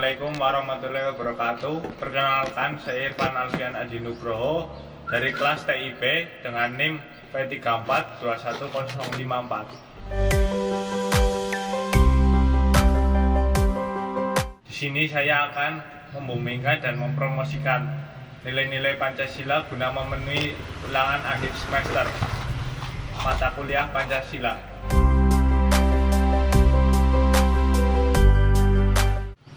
Assalamualaikum warahmatullahi wabarakatuh. Perkenalkan, saya Irfan Alfian Adi Nugroho dari kelas TIB dengan NIM P34210054. Di sini saya akan membumikan dan mempromosikan nilai-nilai Pancasila guna memenuhi ulangan akhir semester mata kuliah Pancasila.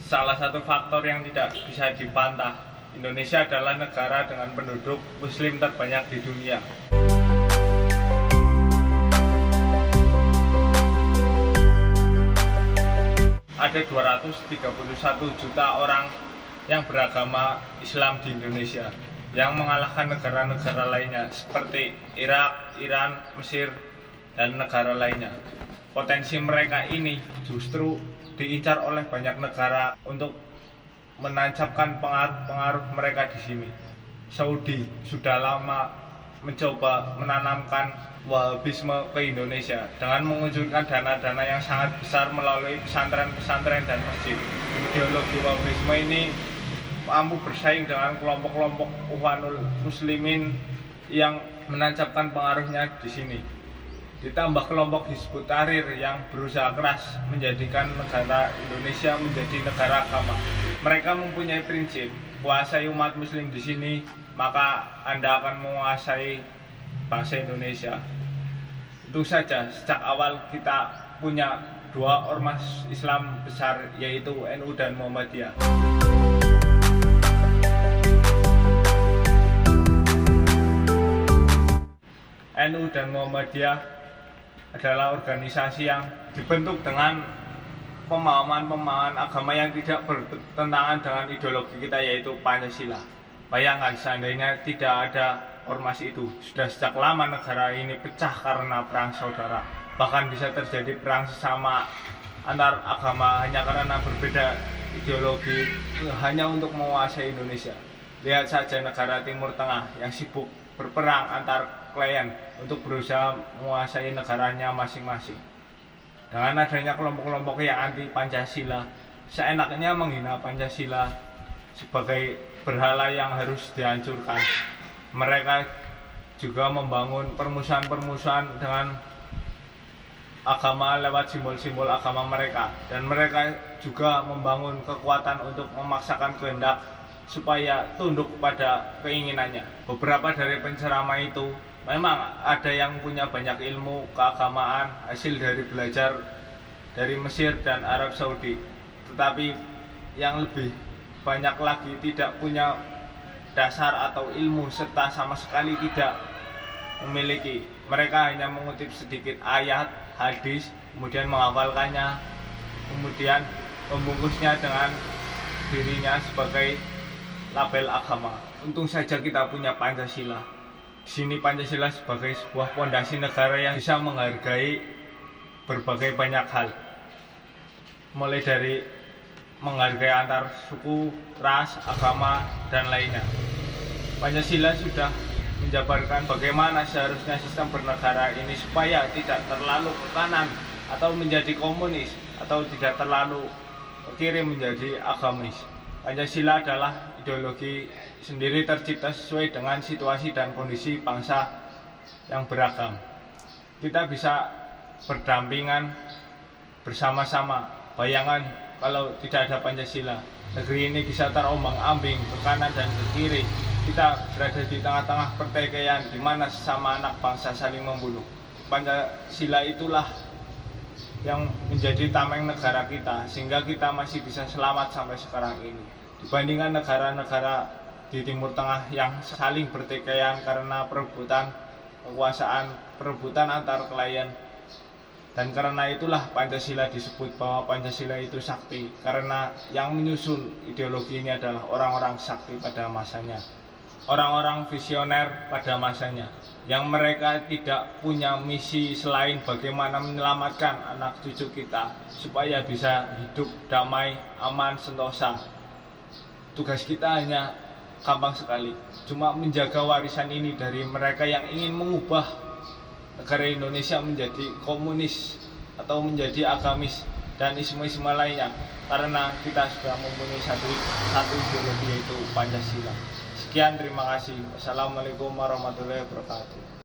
Salah satu faktor yang tidak bisa dibantah, Indonesia adalah negara dengan penduduk muslim terbanyak di dunia. Ada 231 juta orang yang beragama Islam di Indonesia, yang mengalahkan negara-negara lainnya seperti Irak, Iran, Mesir, dan negara lainnya. Potensi mereka ini justru diincar oleh banyak negara untuk menancapkan pengaruh mereka di sini. Saudi sudah lama mencoba menanamkan Wahabisme ke Indonesia dengan mengucurkan dana-dana yang sangat besar melalui pesantren-pesantren dan masjid. Ideologi Wahabisme ini mampu bersaing dengan kelompok-kelompok Ikhwanul Muslimin yang menancapkan pengaruhnya di sini. Ditambah kelompok Hizbut Tahrir yang berusaha keras menjadikan negara Indonesia menjadi negara agama. Mereka mempunyai prinsip, kuasai umat muslim di sini, maka Anda akan menguasai bangsa Indonesia. Itu saja, sejak awal kita punya dua ormas Islam besar, yaitu NU dan Muhammadiyah. NU dan Muhammadiyah adalah organisasi yang dibentuk dengan pemahaman agama yang tidak bertentangan dengan ideologi kita, yaitu Pancasila. Bayangkan seandainya tidak ada ormas itu, sudah sejak lama negara ini pecah karena perang saudara. Bahkan bisa terjadi perang sesama antar agama hanya karena berbeda ideologi, hanya untuk menguasai Indonesia. Lihat saja negara Timur Tengah yang sibuk berperang antar klien untuk berusaha menguasai negaranya masing-masing. Dengan adanya kelompok-kelompok yang anti Pancasila, seenaknya menghina Pancasila sebagai berhala yang harus dihancurkan. Mereka juga membangun permusuhan-permusuhan dengan agama lewat simbol-simbol agama mereka, dan mereka juga membangun kekuatan untuk memaksakan kehendak supaya tunduk pada keinginannya. Beberapa dari penceramah itu memang ada yang punya banyak ilmu keagamaan hasil dari belajar dari Mesir dan Arab Saudi, tetapi yang lebih banyak lagi tidak punya dasar atau ilmu serta sama sekali tidak memiliki. Mereka hanya mengutip sedikit ayat, hadis, kemudian menghafalkannya, kemudian membungkusnya dengan dirinya sebagai label agama. Untung saja kita punya Pancasila. Di sini Pancasila sebagai sebuah fondasi negara yang bisa menghargai berbagai banyak hal, mulai dari menghargai antar suku, ras, agama, dan lainnya. Pancasila sudah menjabarkan bagaimana seharusnya sistem bernegara ini supaya tidak terlalu ke kanan atau menjadi komunis, atau tidak terlalu ke kiri menjadi agamis. Pancasila adalah ideologi sendiri tercipta sesuai dengan situasi dan kondisi bangsa yang beragam. Kita bisa berdampingan bersama-sama. Bayangkan kalau tidak ada Pancasila, negeri ini bisa terombang-ambing ke kanan dan ke kiri. Kita berada di tengah-tengah pertikaian di mana sesama anak bangsa saling membunuh. Pancasila itulah yang menjadi tameng negara kita, sehingga kita masih bisa selamat sampai sekarang ini. Dibandingkan negara-negara di Timur Tengah yang saling bertikaian karena perebutan kekuasaan, perebutan antar klien. Dan karena itulah Pancasila disebut bahwa Pancasila itu sakti, karena yang menyusun ideologi ini adalah orang-orang sakti pada masanya, orang-orang visioner pada masanya, yang mereka tidak punya misi selain bagaimana menyelamatkan anak cucu kita supaya bisa hidup damai, aman, sentosa. Tugas kita hanya gampang sekali, cuma menjaga warisan ini dari mereka yang ingin mengubah negara Indonesia menjadi komunis atau menjadi agamis dan isme-isme lainnya, karena kita sudah mempunyai satu ideologi, yaitu Pancasila. Sekian, terima kasih. Wassalamualaikum warahmatullahi wabarakatuh.